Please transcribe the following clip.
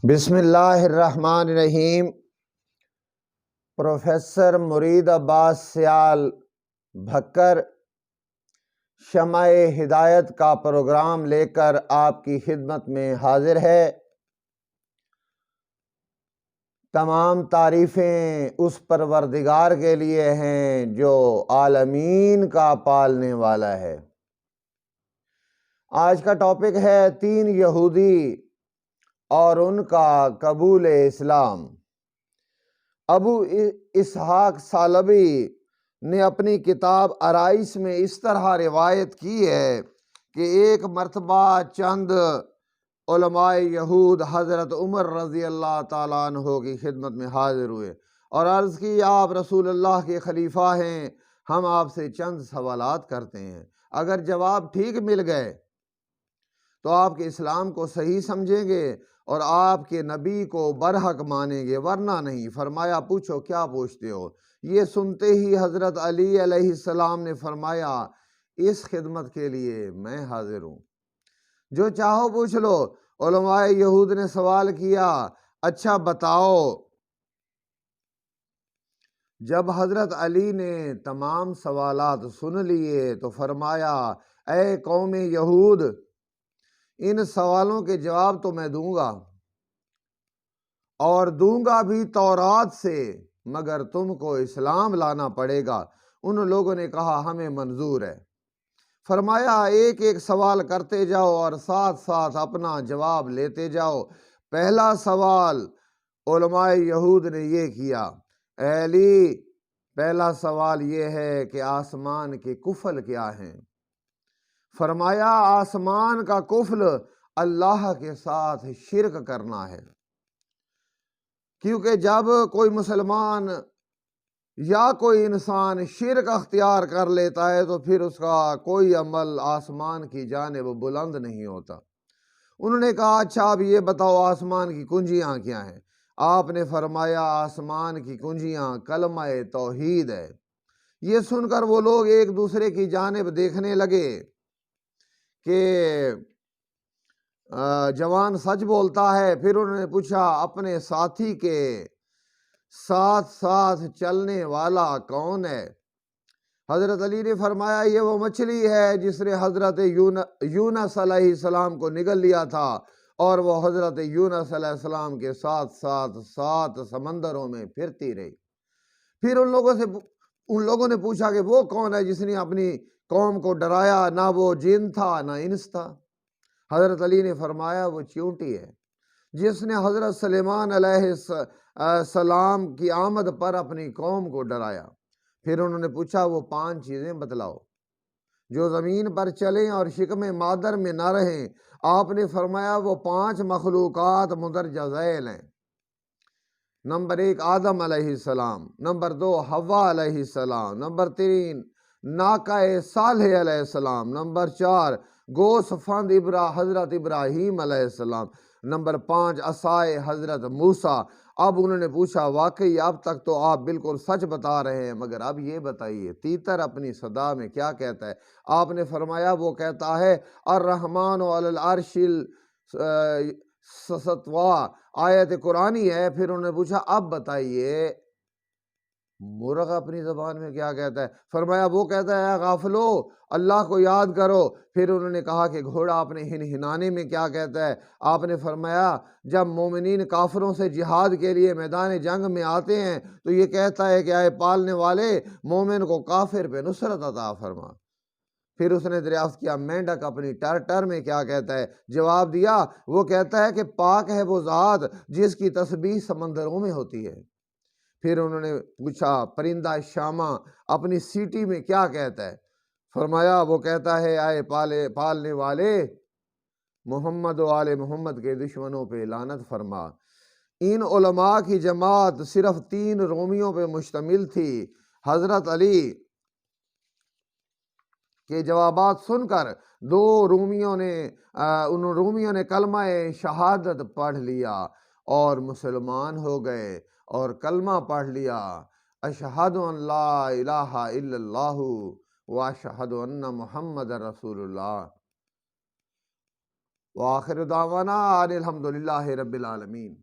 بسم اللہ الرحمن الرحیم۔ پروفیسر مرید عباس سیال بھکر شمع ہدایت کا پروگرام لے کر آپ کی خدمت میں حاضر ہے۔ تمام تعریفیں اس پروردگار کے لیے ہیں جو عالمین کا پالنے والا ہے۔ آج کا ٹاپک ہے 3 یہودی اور ان کا قبول اسلام۔ ابو اسحاق سالبی نے اپنی کتاب آرائش میں اس طرح روایت کی ہے کہ ایک مرتبہ چند علماء یہود حضرت عمر رضی اللہ تعالیٰ عنہ کی خدمت میں حاضر ہوئے اور عرض کی، آپ رسول اللہ کے خلیفہ ہیں، ہم آپ سے چند سوالات کرتے ہیں، اگر جواب ٹھیک مل گئے تو آپ کے اسلام کو صحیح سمجھیں گے اور آپ کے نبی کو برحق مانیں گے، ورنہ نہیں۔ فرمایا، پوچھو کیا پوچھتے ہو؟ یہ سنتے ہی حضرت علی علیہ السلام نے فرمایا، اس خدمت کے لیے میں حاضر ہوں، جو چاہو پوچھ لو۔ علماء یہود نے سوال کیا، اچھا بتاؤ۔ جب حضرت علی نے تمام سوالات سن لیے تو فرمایا، اے قوم یہود، ان سوالوں کے جواب تو میں دوں گا اور دوں گا بھی تورات سے، مگر تم کو اسلام لانا پڑے گا۔ ان لوگوں نے کہا، ہمیں منظور ہے۔ فرمایا، ایک ایک سوال کرتے جاؤ اور ساتھ ساتھ اپنا جواب لیتے جاؤ۔ پہلا سوال علماء یہود نے یہ کیا، اے علی، پہلا سوال یہ ہے کہ آسمان کے کفل کیا ہیں؟ فرمایا، آسمان کا کفل اللہ کے ساتھ شرک کرنا ہے، کیونکہ جب کوئی مسلمان یا کوئی انسان شرک اختیار کر لیتا ہے تو پھر اس کا کوئی عمل آسمان کی جانب بلند نہیں ہوتا۔ انہوں نے کہا، اچھا اب یہ بتاؤ آسمان کی کنجیاں کیا ہیں؟ آپ نے فرمایا، آسمان کی کنجیاں کلمہ توحید ہے۔ یہ سن کر وہ لوگ ایک دوسرے کی جانب دیکھنے لگے کہ جوان سچ بولتا ہے۔ پھر انہوں نے پوچھا، اپنے ساتھی کے ساتھ ساتھ چلنے والا کون ہے؟ حضرت علی نے فرمایا، یہ وہ مچھلی ہے جس نے حضرت یونس علیہ السلام کو نگل لیا تھا اور وہ حضرت یونس علیہ السلام کے ساتھ ساتھ 7 سمندروں میں پھرتی رہی۔ پھر ان لوگوں نے پوچھا کہ وہ کون ہے جس نے اپنی قوم کو ڈرایا؟ نہ وہ جن تھا نہ انس تھا۔ حضرت علی نے فرمایا، وہ چیونٹی ہے جس نے حضرت سلیمان علیہ السلام کی آمد پر اپنی قوم کو ڈرایا۔ پھر انہوں نے پوچھا، وہ 5 چیزیں بتلاؤ جو زمین پر چلیں اور شکم مادر میں نہ رہیں۔ آپ نے فرمایا، وہ 5 مخلوقات مندرجہ ذیل ہیں۔ نمبر 1 آدم علیہ السلام، نمبر 2 حوا علیہ السلام، نمبر 3 ناقہ صالح علیہ السلام، نمبر 4 گوس فند حضرت ابراہیم علیہ السلام، نمبر 5 عصائے حضرت موسیٰ۔ اب انہوں نے پوچھا، واقعی اب تک تو آپ بالکل سچ بتا رہے ہیں، مگر اب یہ بتائیے تیتر اپنی صدا میں کیا کہتا ہے؟ آپ نے فرمایا، وہ کہتا ہے، الرحمن علی العرش استویٰ، آیت قرآنی ہے۔ پھر انہوں نے پوچھا، اب بتائیے مرغ اپنی زبان میں کیا کہتا ہے؟ فرمایا، وہ کہتا ہے، غافلو، اللہ کو یاد کرو۔ پھر انہوں نے کہا کہ گھوڑا اپنے ہنہنانے میں کیا کہتا ہے؟ آپ نے فرمایا، جب مومنین کافروں سے جہاد کے لیے میدان جنگ میں آتے ہیں تو یہ کہتا ہے کہ اے پالنے والے، مومن کو کافر پہ نصرت عطا فرما۔ پھر اس نے دریافت کیا، مینڈک اپنی ٹر میں کیا کہتا ہے؟ جواب دیا، وہ کہتا ہے کہ پاک ہے وہ ذات جس کی تسبیح سمندروں میں ہوتی ہے۔ پھر انہوں نے پوچھا، پرندہ شامہ اپنی سیٹی میں کیا کہتا ہے؟ فرمایا، وہ کہتا ہے، اے پالنے والے، محمد و آل محمد کے دشمنوں پہ لعنت فرما۔ ان علماء کی جماعت صرف 3 رومیوں پہ مشتمل تھی۔ حضرت علی کے جوابات سن کر 2 رومیوں نے کلمہ شہادت پڑھ لیا اور مسلمان ہو گئے اور کلمہ پڑھ لیا، اشہد ان لا الہ الا اللہ واشہد ان محمد رسول اللہ۔ وآخر دعوانا ان الحمد للہ رب العالمین۔